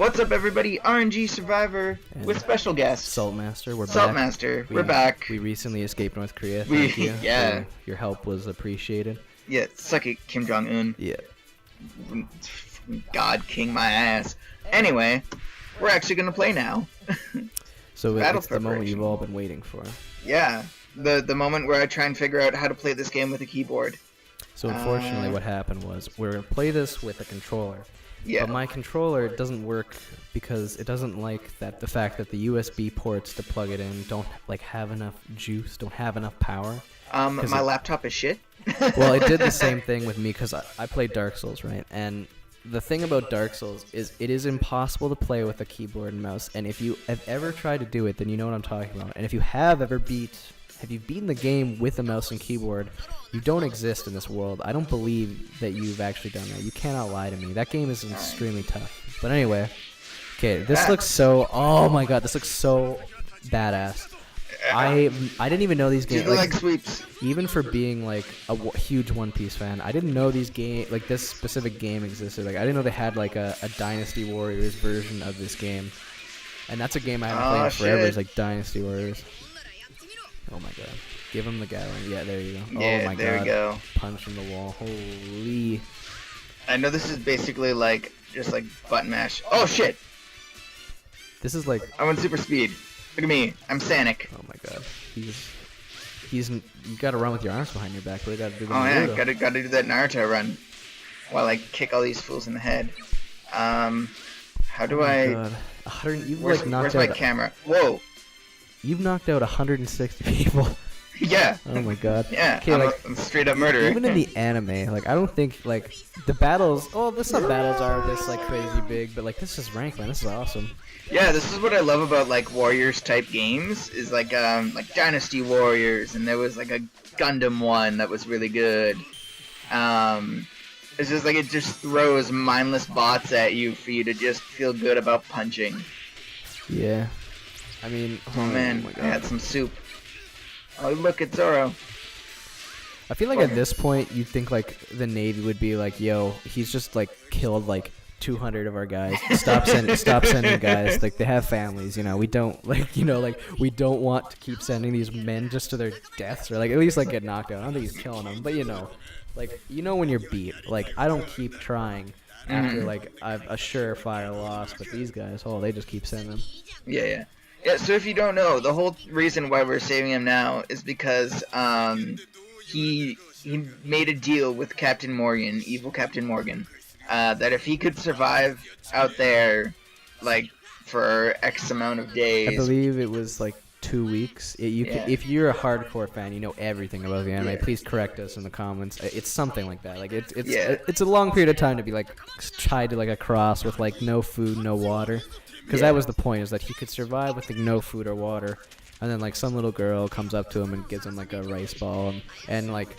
What's up, everybody? RNG Survivor And with special guest Saltmaster, we're back. Saltmaster, we're back. We recently escaped North Korea. Thank you. Yeah. Your help was appreciated. Yeah, suck it, Kim Jong-un. Yeah. God King my ass. Anyway, we're actually gonna play now. So Battle it's the moment preparation. you've all been waiting for. Yeah, the moment where I try and figure out how to play this game with a keyboard. So unfortunately what happened was we're going to play this with a controller. Yeah. But my controller doesn't work because it doesn't like that the fact that the USB ports to plug it in don't like have enough juice, don't have enough power. My laptop is shit. Well, it did the same thing with me because I played Dark Souls, right? And the thing about Dark Souls is it is impossible to play with a keyboard and mouse. And if you have ever tried to do it, then you know what I'm talking about. And if you have ever beaten the game with a mouse and keyboard, you don't exist in this world. I don't believe that you've actually done that. You cannot lie to me. That game is extremely tough. But anyway, okay, this looks so... Oh my god, this looks so badass. I didn't even know these games... Like sweeps. Even for being like a huge One Piece fan, I didn't know this specific game existed. Like I didn't know they had like a Dynasty Warriors version of this game, and that's a game I haven't played in forever. It's like Dynasty Warriors. Oh my god, give him the guy. Yeah, there you go. Yeah, oh my there god, we go. Punch in the wall. Holy. I know this is basically like just like button mash. Oh shit! This is like. I went super speed. Look at me. I'm Sonic. Oh my god. You gotta run with your arms behind your back. Really gotta do the Oh yeah, Naruto. gotta do that Naruto run while I kick all these fools in the head. How do I? God. You've Where's, like knocked where's out. my camera? Whoa. You've knocked out 160 people. Yeah. Oh my god. Yeah. Okay, I'm a straight up murderer. Even in the anime, like I don't think like the battles. Oh, the sub battles are this like crazy big, but like this is rank, man. This is awesome. Yeah, this is what I love about like Warriors type games. Is like Dynasty Warriors, and there was like a Gundam one that was really good. It's just like it just throws mindless bots at you for you to just feel good about punching. Yeah. I mean, oh man, my God. I had some soup. Oh look, it's Zoro. I feel like at this point you'd think like the Navy would be like, yo, he's just like killed like 200 of our guys. Stop sending guys. Like they have families, you know. We don't we don't want to keep sending these men just to their deaths or like at least like get knocked out. I don't think he's killing them, but when you're beat. Like I don't keep trying after like I've a surefire loss, but these guys, they just keep sending them. Yeah. So if you don't know, the whole reason why we're saving him now is because he made a deal with Captain Morgan, evil Captain Morgan, that if he could survive out there, like for X amount of days. I believe it was like 2 weeks. If you're a hardcore fan, you know everything about the anime. Yeah. Please correct us in the comments. It's something like that. Like it's a long period of time to be like tied to like a cross with like no food, no water. Because that was the point, is that he could survive with like, no food or water, and then like some little girl comes up to him and gives him like a rice ball, and like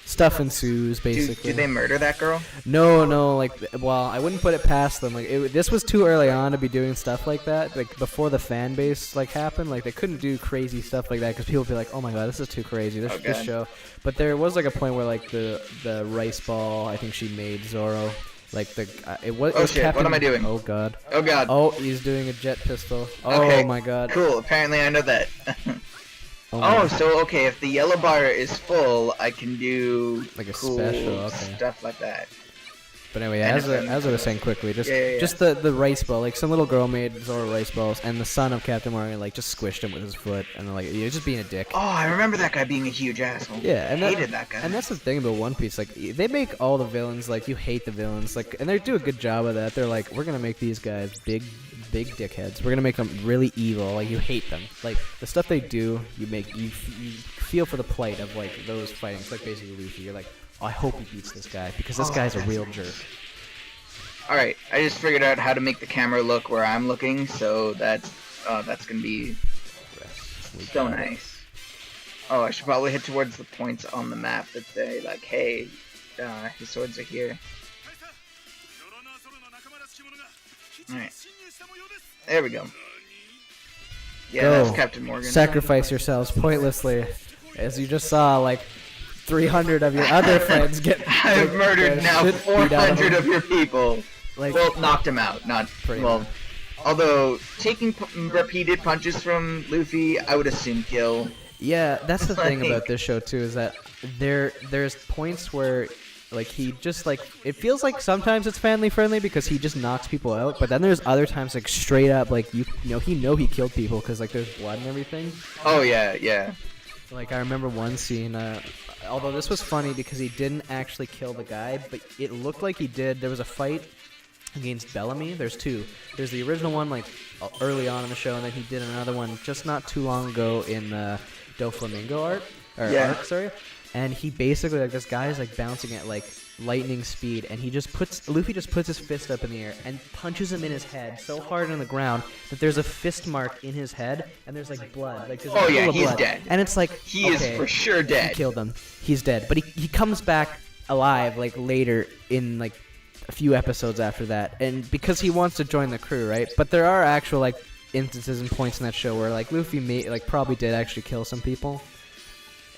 stuff ensues basically. Did they murder that girl? No, I wouldn't put it past them. Like this was too early on to be doing stuff like that. Like before the fan base like happened, like they couldn't do crazy stuff like that because people would be like, oh my god, this is too crazy. This show. But there was like a point where like the rice ball, I think she made Zoro. Like it was. Oh shit! Captain, what am I doing? Oh god. Oh god. Oh, he's doing a jet pistol. Oh okay, my god. Cool. Apparently I know that. So okay, if the yellow bar is full, I can do like a cool special stuff like that. But anyway, as I was saying quickly, just the rice ball. Like some little girl made Zoro rice balls, and the son of Captain Morgan like just squished him with his foot, and like you're just being a dick. Oh, I remember that guy being a huge asshole. Yeah, and I hated that guy. And that's the thing about One Piece. Like they make all the villains like you hate the villains, like, and they do a good job of that. They're like, we're gonna make these guys big dickheads. We're gonna make them really evil. Like you hate them. Like the stuff they do, you feel for the plight of like those fighting. It's like basically Luffy. You're like, oh, I hope he beats this guy because this guy's a real jerk. Alright, I just figured out how to make the camera look where I'm looking, so that's gonna be so nice. Oh, I should probably head towards the points on the map that say, like, hey, his swords are here. Alright. There we go. Yeah, that's Captain Morgan. Sacrifice yourselves pointlessly. As you just saw, like, 300 of your other friends get... I've murdered now 400 of your people. Like, well, knocked him out, not... Well, Although taking repeated punches from Luffy, I would assume kill. Yeah, that's the thing Like- about this show too, is that there's points where like he just like it feels like sometimes it's family friendly because he just knocks people out, but then there's other times like straight up like you know he killed people because like there's blood and everything. Oh yeah. Like I remember one scene, although this was funny because he didn't actually kill the guy, but it looked like he did. There was a fight against Bellamy. There's two. There's the original one like early on in the show, and then he did another one just not too long ago in Doflamingo arc, sorry. And he basically like this guy's like bouncing at like lightning speed, and Luffy just puts his fist up in the air and punches him in his head so hard on the ground that there's a fist mark in his head, and there's like blood. Like there's he's blood. dead. And it's like He is for sure dead. He killed him. He's dead. But he comes back alive like later in like a few episodes after that, and because he wants to join the crew, right? But there are actual like instances and points in that show where like Luffy probably did actually kill some people.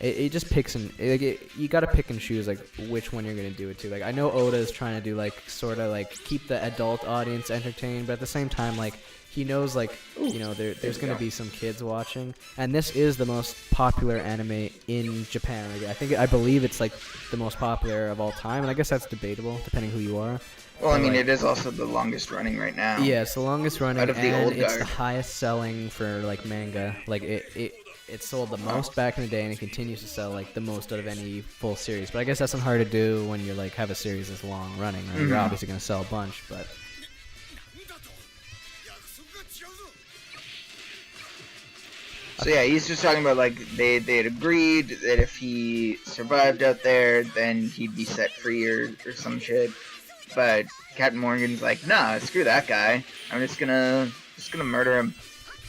It just picks and you gotta pick and choose like which one you're gonna do it to. Like I know Oda is trying to do like sort of like keep the adult audience entertained, but at the same time like he knows like you know there's gonna be some kids watching, and this is the most popular anime in Japan. Like, I believe it's like the most popular of all time, and I guess that's debatable depending who you are. Well, I mean, it is also the longest running right now. Yeah, it's the longest running, out of the and old it's guard. the highest selling for like manga. Like it sold the most back in the day, and it continues to sell like the most out of any full series. But I guess that's not hard to do when you like have a series that's long running. Right? You're obviously gonna sell a bunch, but. So yeah, he's just talking about like they had agreed that if he survived out there, then he'd be set free or some shit. But Captain Morgan's like, nah, screw that guy. I'm just gonna murder him.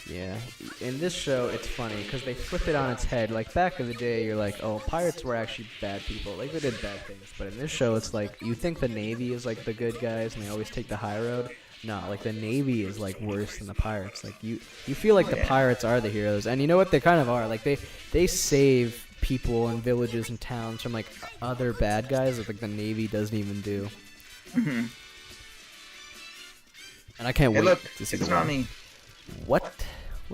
Yeah, in this show, it's funny because they flip it on its head. Like back in the day, you're like, oh, pirates were actually bad people. Like they did bad things. But in this show, it's like you think the Navy is like the good guys and they always take the high road. No, like the Navy is like worse than the pirates. Like you feel like the pirates are the heroes, and you know what? They kind of are. Like they save people and villages and towns from like other bad guys that like the Navy doesn't even do. Mm-hmm. And I can't wait look, to see it's the not war. me. What?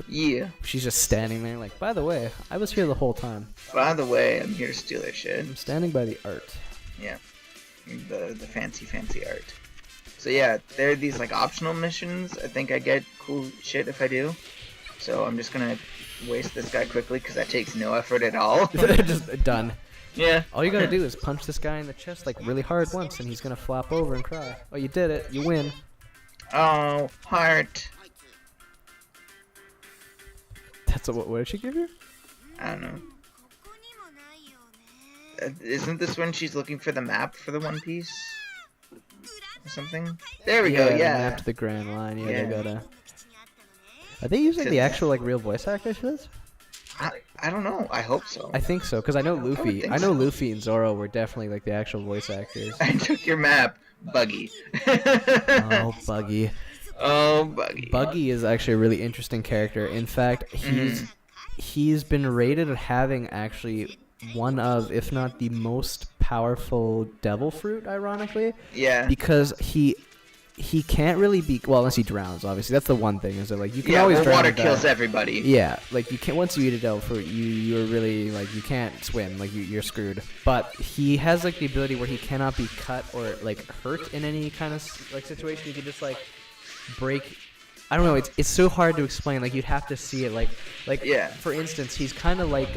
Yeah. She's just standing there like, by the way, I was here the whole time. By the way, I'm here to steal that shit. I'm standing by the art. Yeah. The fancy art. So yeah, there are these like optional missions. I think I get cool shit if I do. So I'm just gonna waste this guy quickly because that takes no effort at all. Just done. Yeah. All you gotta do is punch this guy in the chest like really hard once, and he's gonna flop over and cry. Oh, you did it. You win. Oh, heart. That's what did she give you? I don't know. Isn't this when she's looking for the map for the One Piece? Or something? There we go, yeah. Map to the Grand Line. Yeah, Yeah. they gotta. Are they using the actual like real voice actors for this? I don't know. I hope so. I think so, because I know Luffy. think I know so. Luffy and Zoro were definitely like the actual voice actors. I took your map, Buggy. Oh, Buggy. Oh, Buggy. Buggy is actually a really interesting character. In fact, he's been rated as having actually one of, if not the most powerful devil fruit, ironically. Yeah. Because he can't really be, well, unless he drowns, obviously. That's the one thing, is that like you can Yeah, always well, drown. water and die. kills everybody. Yeah, like you can't, once you eat a devil fruit, you're really like you can't swim, like you're screwed. But he has like the ability where he cannot be cut or like hurt in any kind of like situation. You can just like break. I don't know. It's so hard to explain. Like you'd have to see it. Like Yeah. For instance, he's kind of like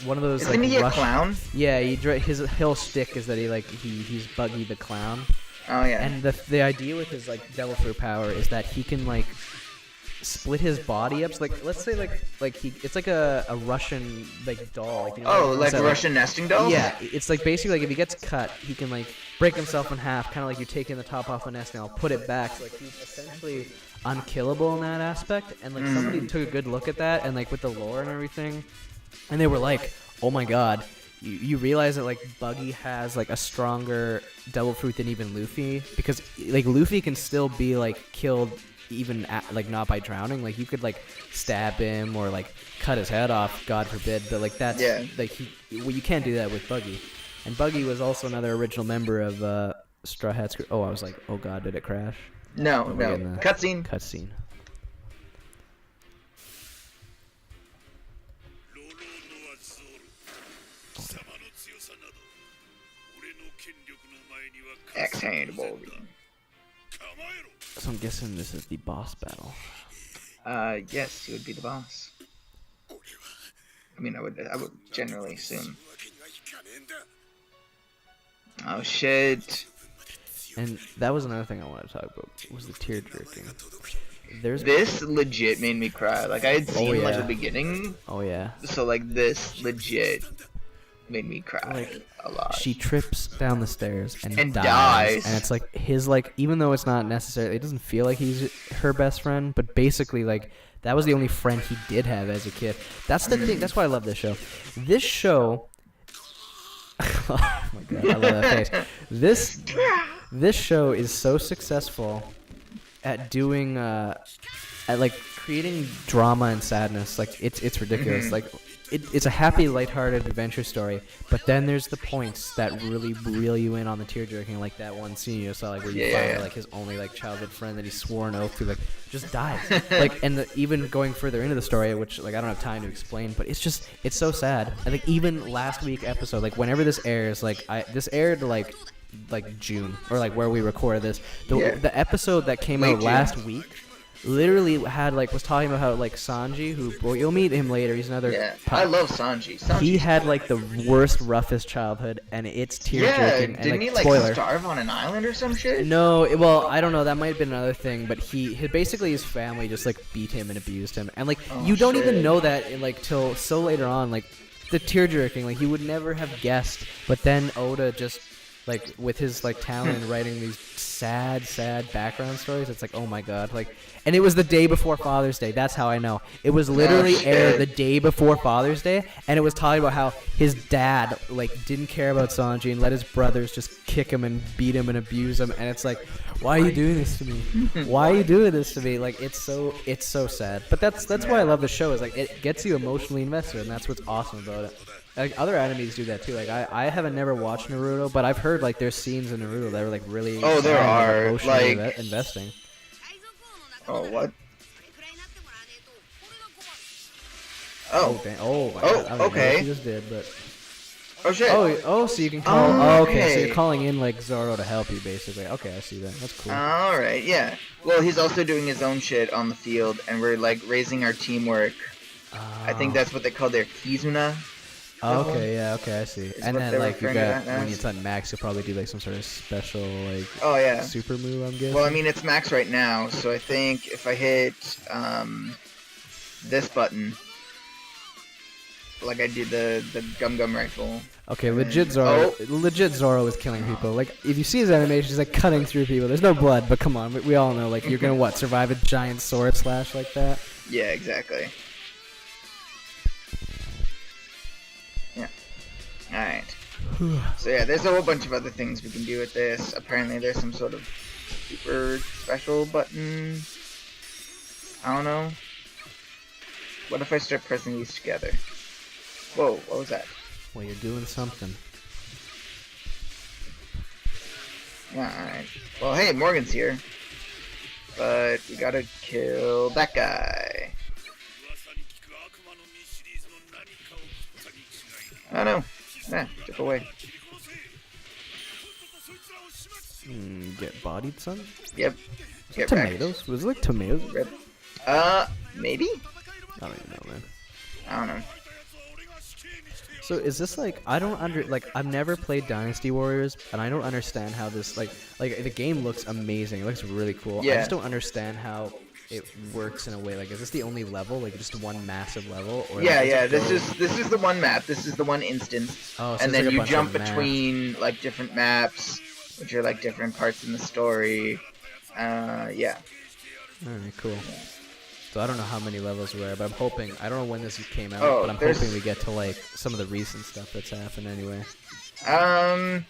one of those. Isn't like, he a clown? Yeah, his whole shtick is that he's Buggy the Clown. Oh yeah. And the idea with his like devil fruit power is that he can like split his body up. So, like let's say like it's like a Russian like doll. Like, you know, Oh, like a Russian nesting doll? Yeah, it's like basically like if he gets cut, he can like break himself in half, kind of like you're taking the top off a nest and I'll put it back. So, like he's essentially unkillable in that aspect. And like somebody took a good look at that and like with the lore and everything, and they were like, oh my god. You realize that like Buggy has like a stronger devil fruit than even Luffy, because like Luffy can still be like killed even like not by drowning. Like you could like stab him or like cut his head off, God forbid. But like that's like you can't do that with Buggy. And Buggy was also another original member of Straw Hats. Oh, I was like, oh god, did it crash? No, We're no. getting the Cutscene. Cutscene. X-hand Wolverine. So I'm guessing this is the boss battle. Yes, he would be the boss. I mean, I would generally assume. Oh shit! And that was another thing I wanted to talk about. Was the tear jerking. This legit made me cry. Like I had seen like the beginning. Oh yeah. So like this legit made me cry a lot. She trips down the stairs and dies. And it's like his like, even though it's not necessarily, it doesn't feel like he's her best friend, but basically like that was the only friend he did have as a kid. That's the thing. That's why I love this show. This show. Oh my god, I love that face. This show is so successful at doing at like creating drama and sadness. Like it's ridiculous. Like it's a happy, lighthearted adventure story, but then there's the points that really reel you in on the tear jerking, like that one scene you saw, like where you find like his only like childhood friend that he swore an oath to, like just dies. Like, and even going further into the story, which like I don't have time to explain, but it's so sad. I think even last week episode, like whenever this airs, like this aired like June, or like where we recorded this, the episode that came out last week literally had like was talking about how like Sanji, who, well, you'll meet him later, he's another I love Sanji. He had like the worst, roughest childhood, and it's tear jerking. Didn't and, he like, like starve on an island or some shit? No, well, I don't know, that might have been another thing, but basically his family just like beat him and abused him, and like you don't even know that like till so later on, like the tear jerking, like you would never have guessed, but then Oda just like with his like talent in writing these sad background stories, it's like, oh my god, like. And it was the day before Father's Day. That's how I know. It was literally aired the day before Father's Day, and it was talking about how his dad like didn't care about Sanji and let his brothers just kick him and beat him and abuse him. And it's like, why are you doing this to me? Why are you doing this to me? Like it's so sad. But that's why I love the show. Is like it gets you emotionally invested, and that's what's awesome about it. Like other animes do that too. Like I haven't never watched Naruto, but I've heard like there's scenes in Naruto that are like really there are emotionally investing. Oh, what? Okay. She just did, but. Oh shit. Oh, so you can call. Okay, so you're calling in like Zoro to help you, basically. Okay, I see that. That's cool. All right, yeah. Well, he's also doing his own shit on the field, and we're like raising our teamwork. I think that's what they call their Kizuna. Okay, yeah, okay, I see. And then like you got when it's on max, you'll probably do like some sort of special like super move, I'm guessing. Well, I mean it's max right now, so I think if I hit this button, like I did the Gum rifle. Okay, legit Zoro is killing people. Like if you see his animation, he's like cutting through people. There's no blood, but come on, we all know like you're gonna survive a giant sword slash like that. Yeah, exactly. Alright. So yeah, there's a whole bunch of other things we can do with this. Apparently there's some sort of super special button. I don't know. What if I start pressing these together? Whoa, what was that? Well, you're doing something. Yeah, alright. Well, hey, Morgan's here. But we gotta kill that guy. I don't know. Took away. Get bodied, son? Yep. Get tomatoes? Wrecked. Was it like tomatoes? Rip. Maybe? I don't even know, man. I don't know. So is this like, I've never played Dynasty Warriors, and I don't understand how this, like the game looks amazing. It looks really cool. Yeah. I just don't understand how it works in a way. Like, is this the only level? Like, just one massive level? Or yeah. This is the one map. This is the one instance. Oh, so and then like you jump between like different maps, which are like different parts in the story. Yeah. Alright, cool. So I don't know how many levels we are, but I'm hoping, I don't know when this came out, but I'm hoping we get to like some of the recent stuff that's happened anyway. I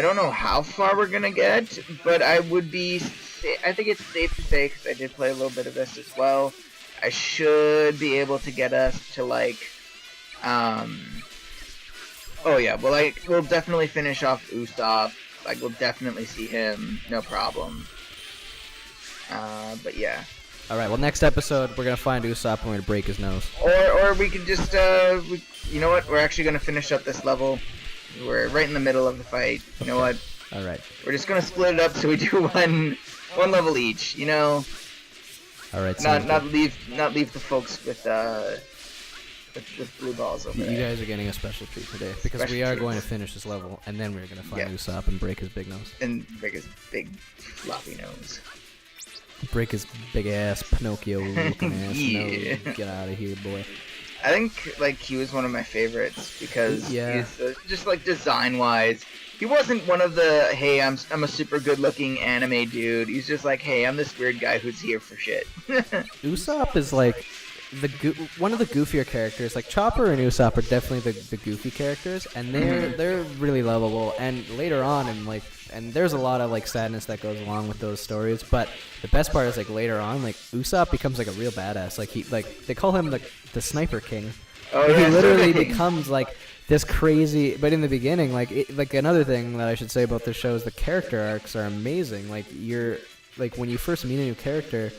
don't know how far we're gonna get, but I think it's safe to say, because I did play a little bit of this as well, I should be able to get us to like, oh yeah, well, like, we'll definitely finish off Usopp, like, we'll definitely see him, no problem. But yeah. Alright, well, next episode, we're gonna find Usopp and we're gonna break his nose. Or we could just, you know what? We're actually gonna finish up this level. We're right in the middle of the fight. You know what? Alright. We're just gonna split it up so we do one level each. You know. Alright. Not leave the folks with blue balls over there. You guys are getting a special treat today because we are going to finish this level and then we're gonna find Usopp and break his big nose. And break his big floppy nose. Break his big ass Pinocchio looking ass Yeah. nose. Get out of here, boy. I think like he was one of my favorites because he's just like design wise. He wasn't one of the hey I'm a super good looking anime dude. He's just like hey I'm this weird guy who's here for shit. Usopp is like one of the goofier characters. Like Chopper and Usopp are definitely the goofy characters, and they're really lovable. And later on, and there's a lot of like sadness that goes along with those stories. But the best part is like later on, like Usopp becomes like a real badass. Like they call him the Sniper King. Oh, he literally becomes like this crazy. But in the beginning, like another thing that I should say about this show is the character arcs are amazing. Like when you first meet a new character,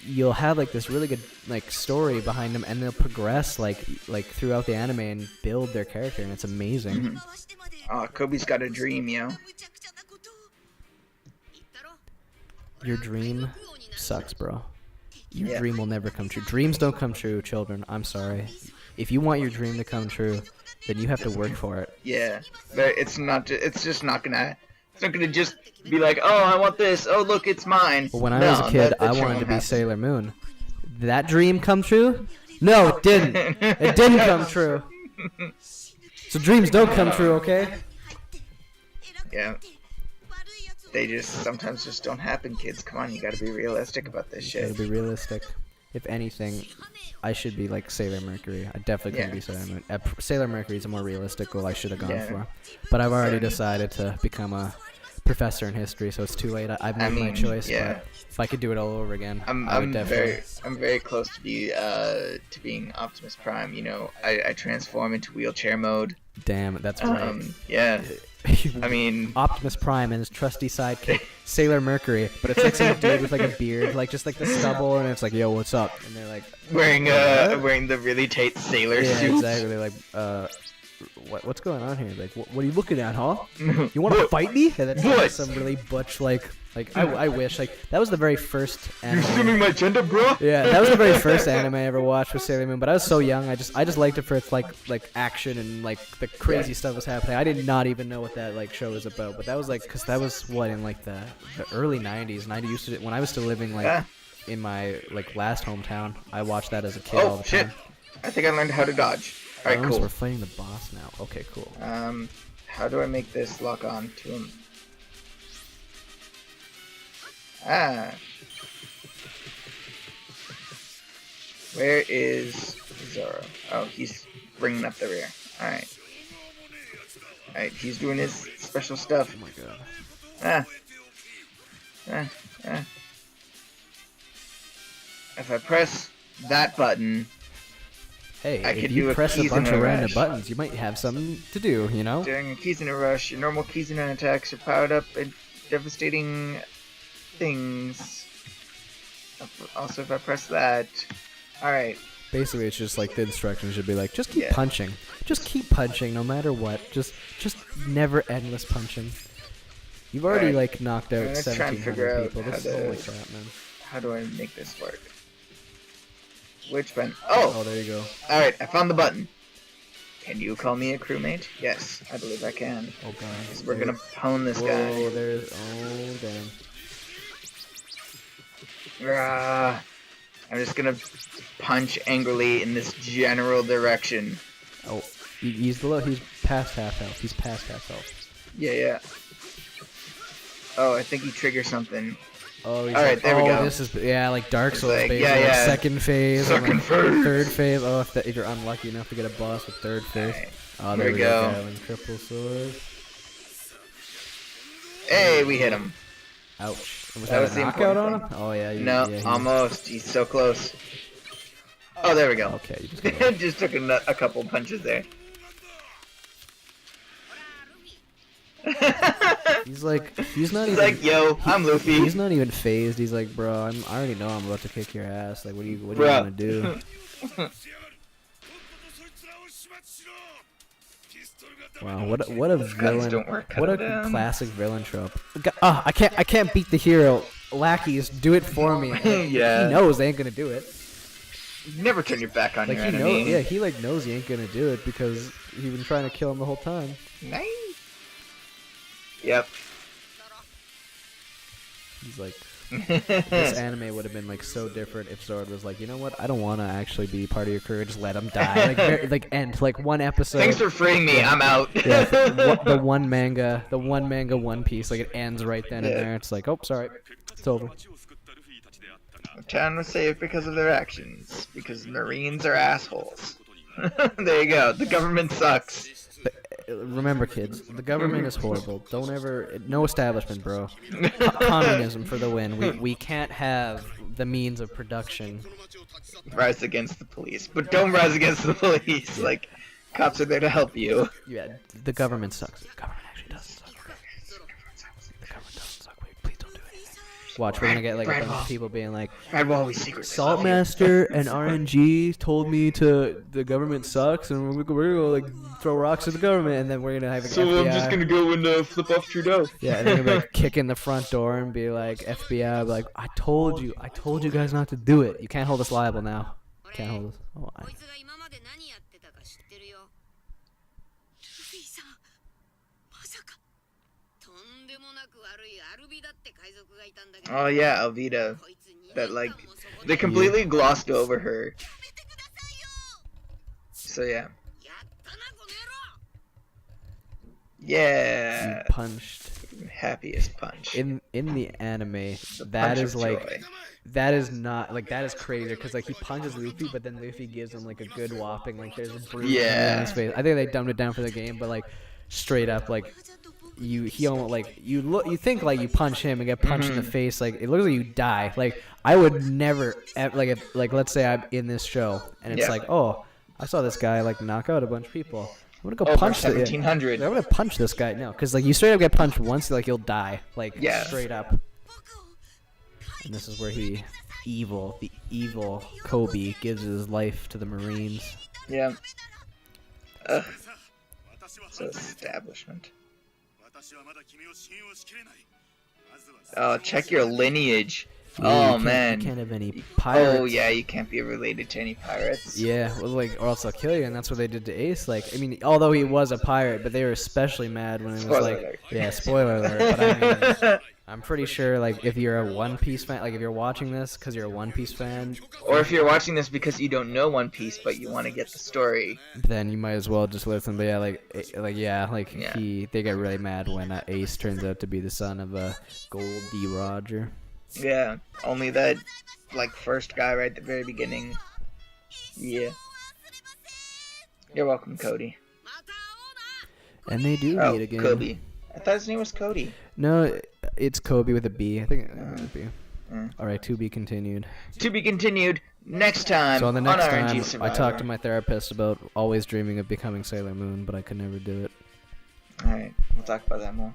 you'll have like this really good like story behind them, and they'll progress like throughout the anime and build their character, and it's amazing. Kobe's got a dream, yo. Your dream sucks, bro. Your dream will never come true. Dreams don't come true, children. I'm sorry. If you want your dream to come true, then you have to work for it. Yeah, but it's just not gonna just be like, oh, I want this. Oh, look, it's mine. Well, when I was a kid, I wanted to be Sailor Moon. Did that dream come true? No, it didn't. It didn't come true. So dreams don't come true, okay? Yeah. They just sometimes just don't happen, kids. Come on, you gotta be realistic about this shit. You gotta be realistic. If anything, I should be like Sailor Mercury. I definitely couldn't be Sailor Moon. Sailor Mercury is a more realistic goal I should have gone for. But I've already decided to become a professor in history, so it's too late. I've made my choice. But if I could do it all over again, I would definitely. I'm very close to being Optimus Prime. You know, I transform into wheelchair mode. Damn, that's right. Yeah. I mean, Optimus Prime and his trusty sidekick, Sailor Mercury, but it's like some dude with like a beard, like just like the stubble, and it's like, yo, what's up? And they're like wearing the really tight sailor suits. Yeah, exactly. They're like, what's going on here? Like, what are you looking at, huh? You want to fight me? And then like, some really butch like I wish like that was the very first anime. You're assuming my gender, bro? Yeah, that was the very first anime I ever watched with Sailor Moon, but I was so young. I just liked it for its like action and like the crazy stuff was happening. I did not even know what that like show was about, but that was like cuz that was what in like the early 90s, and I used to when I was still living like in my like last hometown. I watched that as a kid all the time. I think I learned how to dodge. All right, cool. We're fighting the boss now. Okay, cool. How do I make this lock on to him? Where is Zoro? Oh, he's bringing up the rear. Alright. Alright, he's doing his special stuff. Oh my god. If I press that button... Hey, if you press a bunch of random buttons, you might have something to do, you know? During a keys in a rush, your normal keys in an attacks are powered up and devastating things. Also, if I press that... Alright. Basically, it's just like the instructions should be like, just keep punching. Just keep punching no matter what. Just never endless punching. You've already like knocked out 1,700 people. This is holy crap, man. How do I make this work? Which button? Oh, there you go. Alright, I found the button. Can you call me a crewmate? Yes, I believe I can. Oh god. So we're gonna pwn this guy. Oh, there's... Oh, damn. I'm just gonna punch angrily in this general direction. Oh, he's below. He's past half health. He's past half health. Yeah. Oh, I think he triggers something. Oh, alright, there we go. This is like Dark Souls, like, basically. Yeah. Second phase, Second phase. Third phase. Oh, if you're unlucky enough to get a boss with third phase. Right. Oh, there we go. Triple sword. Hey, we hit him. Ouch. Was that a knockout on him? Oh yeah. No, almost. He's so close. Oh, there we go. Okay, you just just took a couple punches there. He's like, he's not He's even. like, yo, I'm Luffy. He's not even phased. He's like, bro, I already know I'm about to kick your ass. Like, what do you Bro. want to do? Wow, what a Guns villain! don't work, cut What a it down. classic villain trope. I can't beat the hero. Lackeys, do it for me. And Yeah. He knows they ain't gonna do it. You never turn your back on Like your he enemy. knows, yeah, he like knows he ain't gonna do it because he's been trying to kill him the whole time. Nice. Yep. He's like, this anime would have been like so different if Sword was like, you know what? I don't want to actually be part of your career. Just let him die. Like end like one episode. Thanks for freeing me. I'm out. Yeah, the one manga One Piece. Like it ends right then and there. It's like, oh, sorry, it's over. Town was saved because of their actions. Because Marines are assholes. There you go. The government sucks. But, remember, kids, the government is horrible. Don't ever, no establishment, bro. Communism for the win. We can't have the means of production. Rise against the police, but don't rise against the police. Like, cops are there to help you. Yeah, the government sucks. The government actually doesn't suck. The government doesn't suck. Wait, please don't do anything. Watch, we're gonna get like a bunch of people being like, Saltmaster and RNG told me the government sucks, and we're gonna like throw rocks at the government, and then we're gonna have an FBI. I'm just gonna go and flip off Trudeau. Yeah, and then they're like kick in the front door and be like, FBI, like, I told you guys not to do it. You can't hold us liable now. Can't hold us. Oh, Oh yeah, Alvida. That like they completely glossed over her. So yeah. Yeah. He punched. Happiest punch. In the anime, The that punch is of like, joy. that is not like that is crazy because like he punches Luffy, but then Luffy gives him like a good whopping. Like there's a bruise on his face. I think they dumbed it down for the game, but like straight up like. He almost like you think like you punch him and get punched in the face, like it looks like you die. Like I would never like if, like let's say I'm in this show and it's like, oh, I saw this guy like knock out a bunch of people. I'm gonna go punch the 1700. I'm gonna punch this guy. No, because like you straight up get punched once, like you'll die. Like straight up. And this is where the evil Kobe gives his life to the Marines. Yeah. Ugh. So establishment. Oh, check your lineage. Yeah, Oh man. You can't have any pirates. Oh yeah, you can't be related to any pirates. Yeah, well, like, or else they'll kill you, and that's what they did to Ace. Like, I mean, although he was a pirate, but they were especially mad when it was Spoiler like, alert. yeah, spoiler alert. But I mean, I'm pretty sure, like, if you're a One Piece fan, like, if you're watching this because you're a One Piece fan, Or if you're watching this because you don't know One Piece but you want to get the story. then you might as well just listen. But yeah, they get really mad when Ace turns out to be the son of Gold D. Roger. Yeah, only that, like, first guy right at the very beginning. Yeah. You're welcome, Cody. And they do Oh, meet again. Kobe. I thought his name was Cody. No, it's Kobe with a B. I think it would be. Mm. Alright, to be continued. To be continued next time So on the next RNG time, Survivor. I talked to my therapist about always dreaming of becoming Sailor Moon, but I could never do it. Alright, we'll talk about that more.